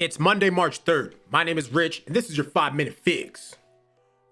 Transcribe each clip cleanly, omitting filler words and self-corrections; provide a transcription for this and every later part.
It's Monday, March 3rd. My name is Rich, and this is your 5-Minute Fix.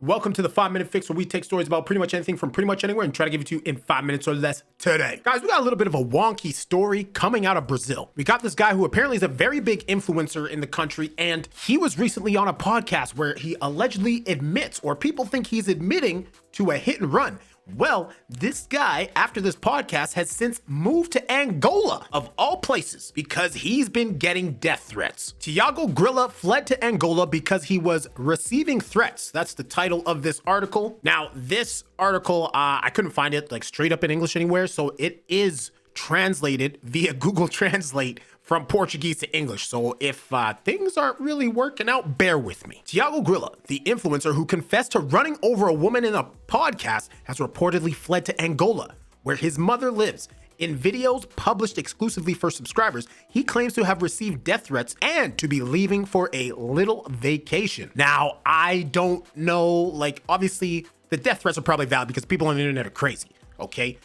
Welcome to the 5-Minute Fix, where we take stories about pretty much anything from pretty much anywhere and try to give it to you in 5 minutes or less today. Guys, we got a little bit of a wonky story coming out of Brazil. We got this guy who apparently is a very big influencer in the country, and he was recently on a podcast where he allegedly admits, or people think he's admitting, to a hit and run. Well, this guy, after this podcast, has since moved to Angola, of all places, because he's been getting death threats. Tiago Grila fled to Angola because he was receiving threats. That's the title of this article. Now, this article, I couldn't find it like straight up in English anywhere, so it is translated via Google Translate from Portuguese to English. So if things aren't really working out, bear with me. Tiago Grila, the influencer who confessed to running over a woman in a podcast, has reportedly fled to Angola, where his mother lives. In videos published exclusively for subscribers, he claims to have received death threats and to be leaving for a little vacation. Now, I don't know, like, obviously the death threats are probably valid because people on the internet are crazy, okay?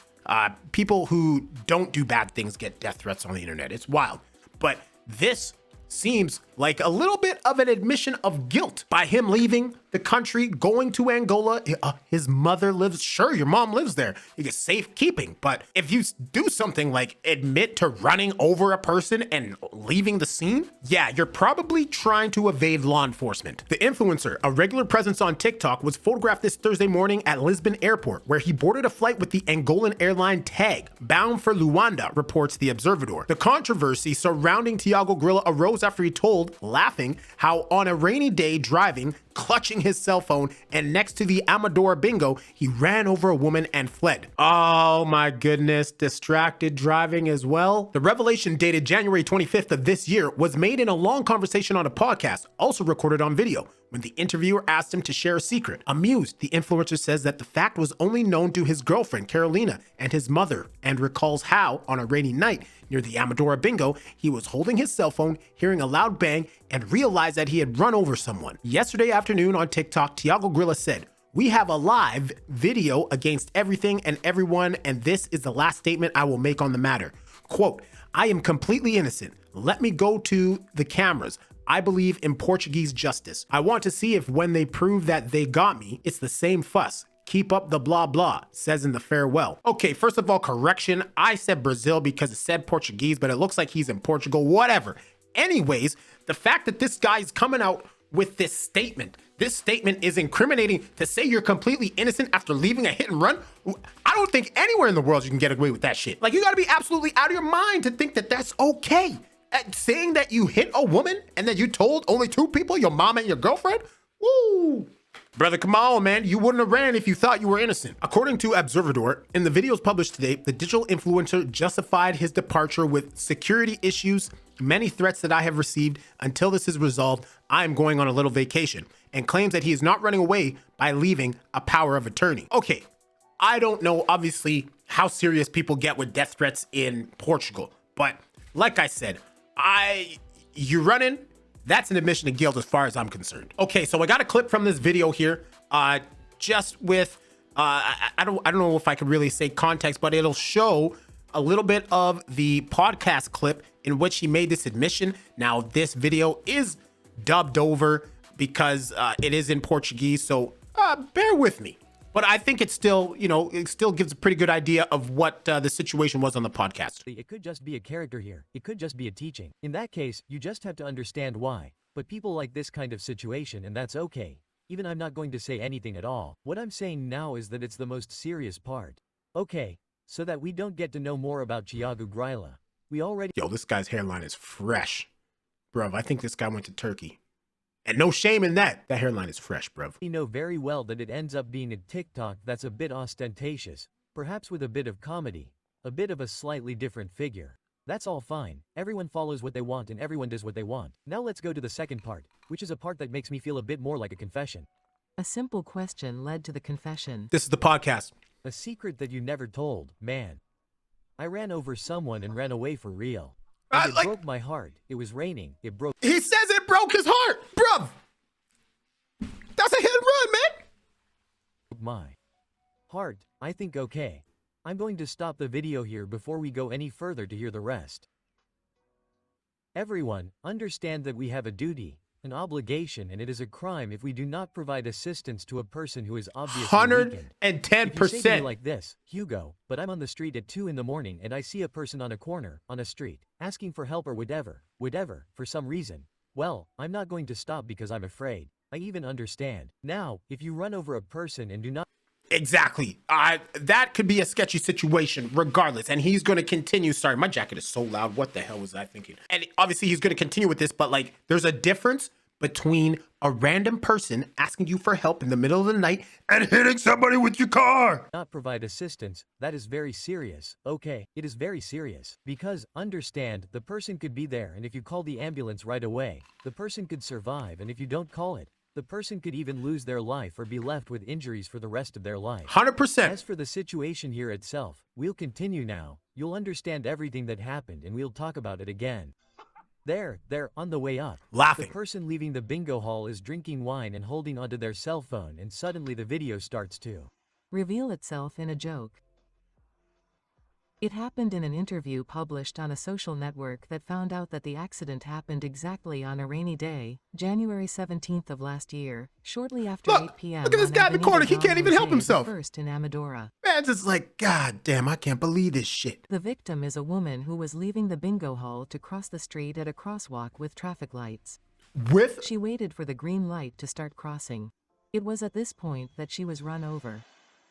People who don't do bad things get death threats on the internet. It's wild. But this seems like a little bit of an admission of guilt by him leaving the country, going to Angola. His mother lives, sure, your mom lives there. You get safekeeping. But if you do something like admit to running over a person and leaving the scene, yeah, you're probably trying to evade law enforcement. The influencer, a regular presence on TikTok, was photographed this Thursday morning at Lisbon Airport, where he boarded a flight with the Angolan airline TAG, bound for Luanda, reports the Observador. The controversy surrounding Tiago Grila arose after he told, laughing, how on a rainy day driving, clutching his cell phone, and next to the Amadora Bingo, he ran over a woman and fled. Oh my goodness, distracted driving as well. The revelation, dated January 25th of this year, was made in a long conversation on a podcast, also recorded on video, when the interviewer asked him to share a secret. Amused, the influencer says that the fact was only known to his girlfriend, Carolina, and his mother, and recalls how, on a rainy night, near the Amadora Bingo, he was holding his cell phone, hearing a loud bang, and realized that he had run over someone. Yesterday afternoon on TikTok, Tiago Grila said, "We have a live video against everything and everyone, and this is the last statement I will make on the matter. Quote, I am completely innocent. Let me go to the cameras. I believe in Portuguese justice. I want to see if when they prove that they got me, it's the same fuss. Keep up the blah blah," says in the farewell. Okay, first of all, correction. I said Brazil because it said Portuguese, but it looks like he's in Portugal, whatever. Anyways, the fact that this guy's coming out with this statement is incriminating. To say you're completely innocent after leaving a hit and run, I don't think anywhere in the world you can get away with that shit. Like, you gotta be absolutely out of your mind to think that that's okay. Saying that you hit a woman and that you told only two people, your mom and your girlfriend? Woo! Brother, come on, man. You wouldn't have ran if you thought you were innocent. According to Observador, in the videos published today, the digital influencer justified his departure with security issues, many threats that I have received. Until this is resolved, I am going on a little vacation, and claims that he is not running away by leaving a power of attorney. Okay, I don't know, obviously, how serious people get with death threats in Portugal, but like I said, you running? That's an admission of guilt as far as I'm concerned. Okay, so I got a clip from this video here, just with, I don't know if I could really say context, but it'll show a little bit of the podcast clip in which he made this admission. Now, this video is dubbed over because it is in Portuguese, so bear with me. But I think it's still, it still gives a pretty good idea of what the situation was on the podcast. It could just be a character here. It could just be a teaching. In that case, you just have to understand why. But people like this kind of situation, and that's okay. Even I'm not going to say anything at all. What I'm saying now is that it's the most serious part. Okay, so that we don't get to know more about Tiago Grila. We already— Yo, this guy's hairline is fresh. Bruv, I think this guy went to Turkey. And no shame in that. That hairline is fresh, bruv. We know very well that it ends up being a TikTok that's a bit ostentatious, perhaps with a bit of comedy, a bit of a slightly different figure. That's all fine. Everyone follows what they want and everyone does what they want. Now let's go to the second part, which is a part that makes me feel a bit more like a confession. A simple question led to the confession. This is the podcast. A secret that you never told, man. I ran over someone and ran away for real. And it broke my heart. It was raining. It broke— He says it broke his heart, bruv. That's a hit and run, man. My heart. I think okay. I'm going to stop the video here before we go any further to hear the rest. Everyone, understand that we have a duty, an obligation, and it is a crime if we do not provide assistance to a person who is obviously weakened. 110%. If you say to me like this, Hugo, but I'm on the street at 2 in the morning and I see a person on a corner, on a street, asking for help or whatever, for some reason. Well, I'm not going to stop because I'm afraid. I even understand. Now, if you run over a person and do not Exactly. That could be a sketchy situation regardless. And he's going to continue. Sorry, my jacket is so loud. What the hell was I thinking? And obviously he's going to continue with this, but like there's a difference between a random person asking you for help in the middle of the night and hitting somebody with your car. not provide assistance, that is very serious. Okay, it is very serious. Because, understand, the person could be there and if you call the ambulance right away, the person could survive, and if you don't call it, the person could even lose their life or be left with injuries for the rest of their life. 100%. As for the situation here itself, we'll continue now. You'll understand everything that happened and we'll talk about it again. There, on the way up. Laughing. The person leaving the bingo hall is drinking wine and holding onto their cell phone, and suddenly the video starts to reveal itself in a joke. It happened in an interview published on a social network that found out that the accident happened exactly on a rainy day, January 17th of last year, shortly after Look, 8 p.m. look at this on guy in the Avenida corner. He Don can't even help Jose himself. First in Amadora. Man's just like, God damn, I can't believe this shit. The victim is a woman who was leaving the bingo hall to cross the street at a crosswalk with traffic lights. She waited for the green light to start crossing. It was at this point that she was run over.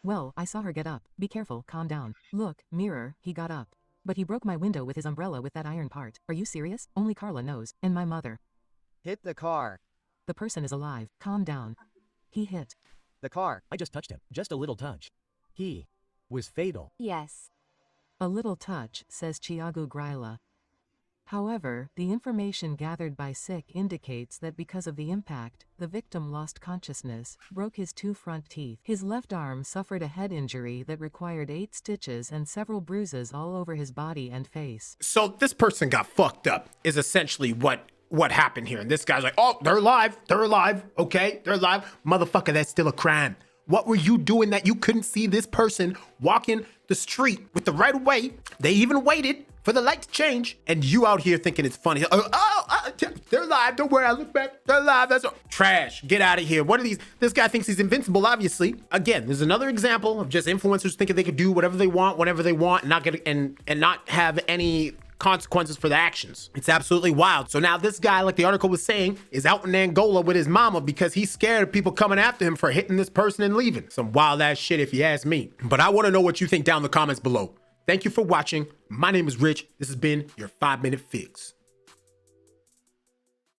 Well, I saw her get up. Be careful, calm down. Look, mirror, he got up. But he broke my window with his umbrella with that iron part. Are you serious? Only Carla knows, and my mother. Hit the car. The person is alive. Calm down. He hit. The car. I just touched him. Just a little touch. He was fatal. Yes. A little touch, says Tiago Grila. However, the information gathered by SICK indicates that because of the impact, the victim lost consciousness, broke his 2 front teeth. His left arm suffered a head injury that required 8 stitches and several bruises all over his body and face. So this person got fucked up is essentially what happened here. And this guy's like, oh, they're alive. Okay, they're alive. Motherfucker, that's still a crime. What were you doing that you couldn't see this person walking the street with the right of way? They even waited for the light to change, and you out here thinking it's funny. They're alive. Don't worry, I look back. They're alive. That's all. Trash. Get out of here. What are these? This guy thinks he's invincible, obviously. Again, there's another example of just influencers thinking they could do whatever they want, whenever they want, and not get and not have any consequences for the actions. It's absolutely wild. So now this guy, like the article was saying, is out in Angola with his mama because he's scared of people coming after him for hitting this person and leaving. Some wild ass shit if you ask me. But I want to know what you think down in the comments below. Thank you for watching. My name is Rich. This has been your 5-Minute Fix.